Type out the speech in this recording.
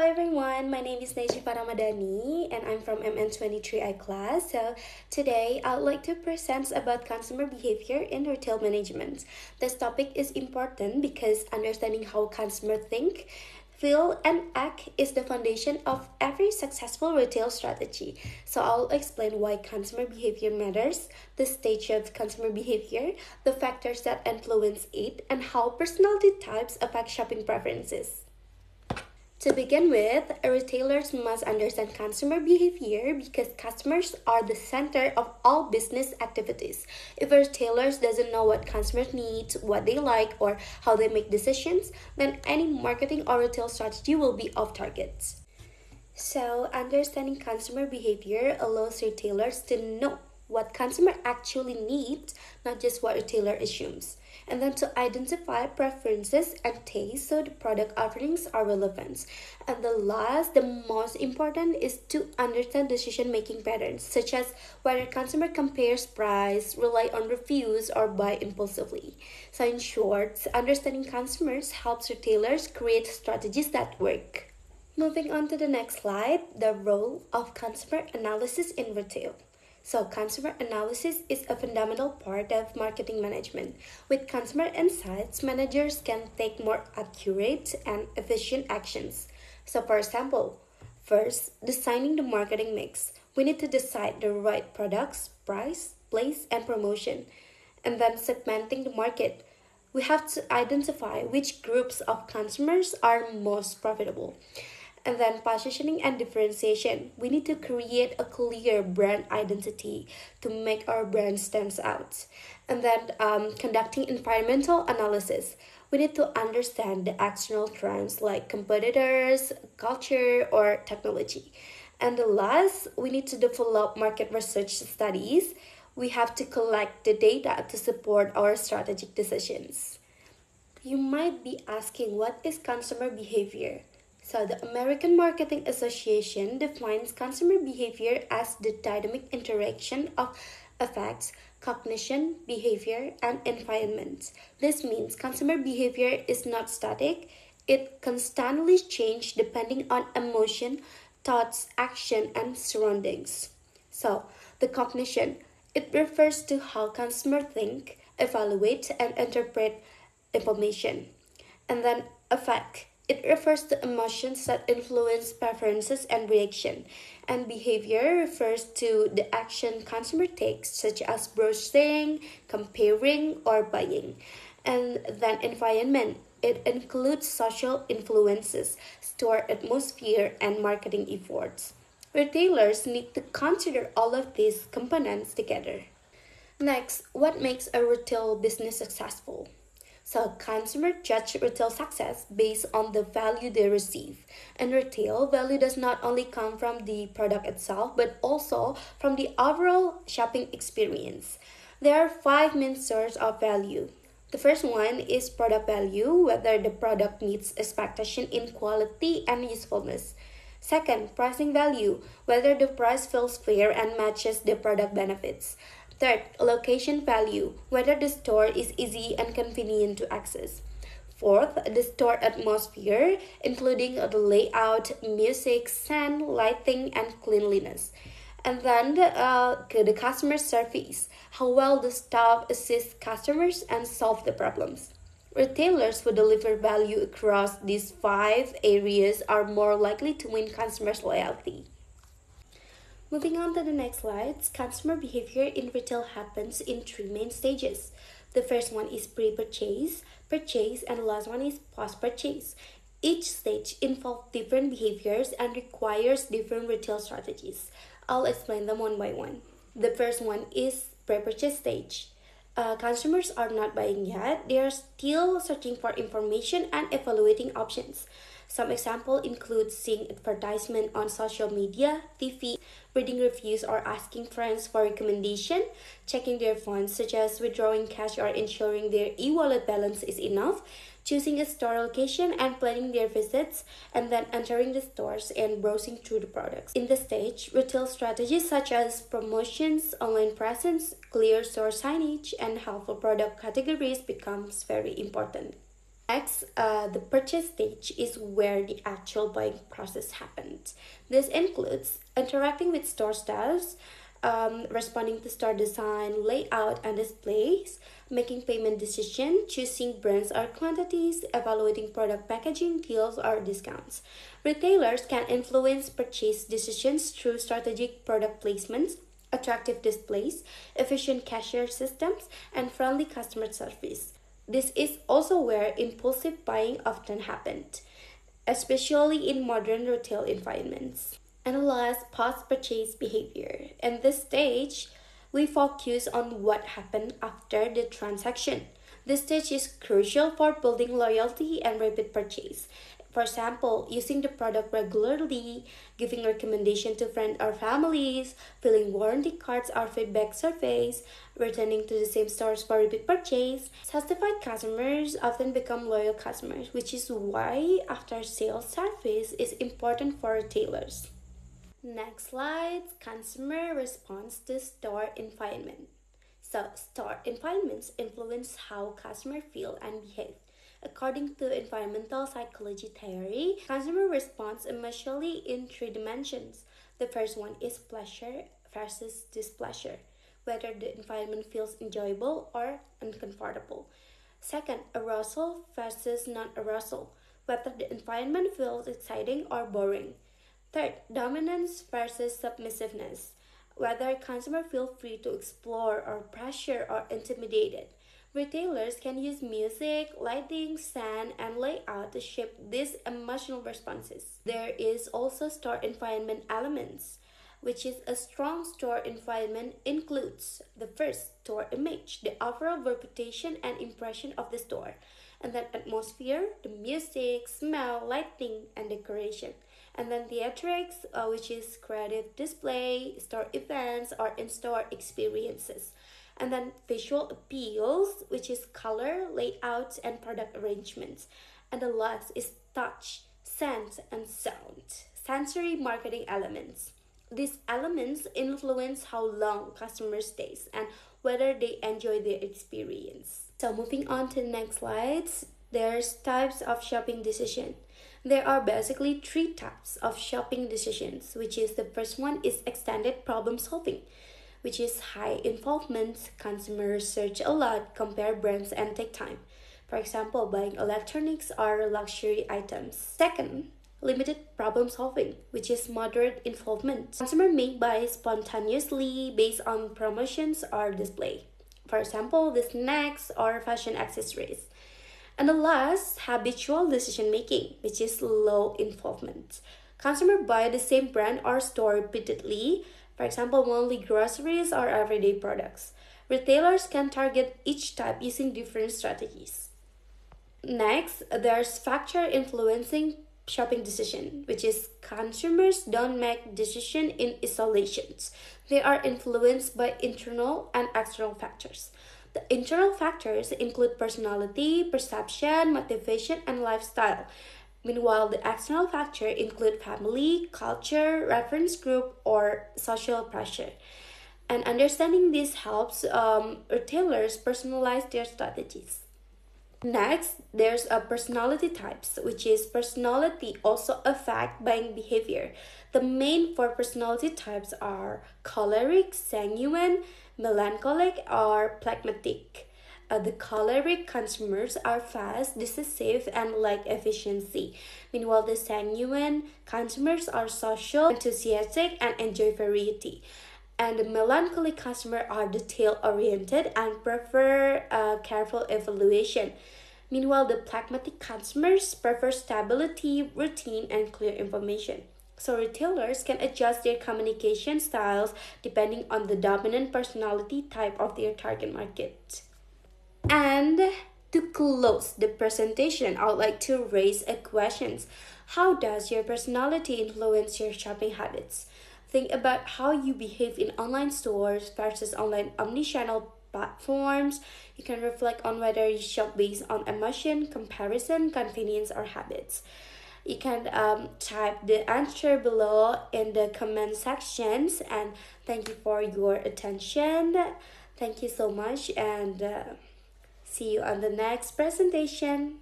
everyone, my name is Naya Zyfa Ramadhani and I'm from MN23I class. So today I would like to present about consumer behavior in retail management. This topic is important because understanding how consumers think, feel and act is the foundation of every successful retail strategy. So I'll explain why consumer behavior matters, the stage of consumer behavior, the factors that influence it, and how personality types affect shopping preferences. To begin with, retailers must understand consumer behavior because customers are the center of all business activities. If a retailer doesn't know what customers need, what they like, or how they make decisions, then any marketing or retail strategy will be off target. So, understanding consumer behavior allows retailers to know what consumer actually needs, not just what retailer assumes, and then to identify preferences and tastes so the product offerings are relevant. And the most important is to understand decision-making patterns, such as whether consumer compares price, rely on reviews, or buy impulsively. So in short, understanding consumers helps retailers create strategies that work. Moving on to the next slide, the role of consumer analysis in retail. So, consumer analysis is a fundamental part of marketing management. With consumer insights, managers can take more accurate and efficient actions. So, for example, first, designing the marketing mix. We need to decide the right products, price, place, and promotion. And then, segmenting the market. We have to identify which groups of consumers are most profitable. And then positioning and differentiation. We need to create a clear brand identity to make our brand stands out. And then conducting environmental analysis. We need to understand the external trends like competitors, culture, or technology. And the last, we need to develop market research studies. We have to collect the data to support our strategic decisions. You might be asking, what is consumer behavior? So, the American Marketing Association defines consumer behavior as the dynamic interaction of affects, cognition, behavior, and environment. This means consumer behavior is not static, it constantly changes depending on emotion, thoughts, action, and surroundings. So, the cognition, it refers to how consumers think, evaluate, and interpret information. And then affect, it refers to emotions that influence preferences and reaction, and behavior refers to the action consumer takes, such as browsing, comparing, or buying. And then environment, it includes social influences, store atmosphere, and marketing efforts. Retailers need to consider all of these components together. Next, what makes a retail business successful? So, consumers judge retail success based on the value they receive. And retail value does not only come from the product itself, but also from the overall shopping experience. There are five main sources of value. The first one is product value, whether the product meets expectation in quality and usefulness. Second, pricing value, whether the price feels fair and matches the product benefits. Third, location value, whether the store is easy and convenient to access. Fourth, the store atmosphere, including the layout, music, scent, lighting, and cleanliness. And then the customer service, how well the staff assists customers and solve the problems. Retailers who deliver value across these five areas are more likely to win customers' loyalty. Moving on to the next slide, consumer behavior in retail happens in three main stages. The first one is pre-purchase, purchase, and the last one is post-purchase. Each stage involves different behaviors and requires different retail strategies. I'll explain them one by one. The first one is pre-purchase stage. Consumers are not buying yet, they are still searching for information and evaluating options. Some examples include seeing advertisement on social media, TV, reading reviews or asking friends for recommendation, checking their funds such as withdrawing cash or ensuring their e-wallet balance is enough, choosing a store location and planning their visits, and then entering the stores and browsing through the products. In this stage, retail strategies such as promotions, online presence, clear store signage, and helpful product categories becomes very important. Next, the purchase stage is where the actual buying process happens. This includes interacting with store staffs, responding to store design, layout, and displays, making payment decisions, choosing brands or quantities, evaluating product packaging, deals, or discounts. Retailers can influence purchase decisions through strategic product placements, attractive displays, efficient cashier systems, and friendly customer service. This is also where impulsive buying often happens, especially in modern retail environments. Analyze post purchase behavior. In this stage, we focus on what happened after the transaction. This stage is crucial for building loyalty and repeat purchase. For example, using the product regularly, giving recommendation to friends or families, filling warranty cards or feedback surveys, returning to the same stores for repeat purchase. Satisfied customers often become loyal customers, which is why after sales service is important for retailers. Next slide, consumer response to store environment. So, store environments influence how customers feel and behave. According to environmental psychology theory, consumer responds emotionally in three dimensions. The first one is pleasure versus displeasure, whether the environment feels enjoyable or uncomfortable. Second, arousal versus non arousal, whether the environment feels exciting or boring. Third, dominance versus submissiveness, whether consumers feel free to explore or pressure or intimidated. Retailers can use music, lighting, sound, and layout to shape these emotional responses. There is also store environment elements, which is a strong store environment includes the first store image, the overall reputation and impression of the store, and then atmosphere, the music, smell, lighting, and decoration. And then theatrics, which is creative display, store events, or in-store experiences. And then visual appeals, which is color, layouts, and product arrangements. And the last is touch, scent, and sound. Sensory marketing elements. These elements influence how long customer stays and whether they enjoy their experience. So moving on to the next slides, there's types of shopping decision. There are basically three types of shopping decisions, which is the first one is extended problem solving, which is high involvement. Consumers search a lot, compare brands, and take time. For example, buying electronics or luxury items. Second, limited problem solving, which is moderate involvement. Consumer may buy spontaneously based on promotions or display. For example, the snacks or fashion accessories. And the last, habitual decision making, which is low involvement. Consumers buy the same brand or store repeatedly, for example, monthly groceries or everyday products. Retailers can target each type using different strategies. Next, there's factor influencing shopping decision, which is consumers don't make decision in isolations. They are influenced by internal and external factors. The internal factors include personality, perception, motivation, and lifestyle. Meanwhile, the external factors include family, culture, reference group, or social pressure. And understanding this helps retailers personalize their strategies. Next, there's a personality types, which is personality also affect buying behavior. The main four personality types are choleric, sanguine, melancholic, or phlegmatic. The choleric consumers are fast, decisive, and like efficiency. Meanwhile, the sanguine consumers are social, enthusiastic, and enjoy variety. And the melancholic customers are detail-oriented and prefer careful evaluation. Meanwhile, the phlegmatic consumers prefer stability, routine, and clear information. So retailers can adjust their communication styles depending on the dominant personality type of their target market. And to close the presentation, I would like to raise a question. How does your personality influence your shopping habits? Think about how you behave in online stores versus online omnichannel platforms. You can reflect on whether you shop based on emotion, comparison, convenience, or habits. You can type the answer below in the comment sections, and thank you for your attention. Thank you so much, and see you on the next presentation.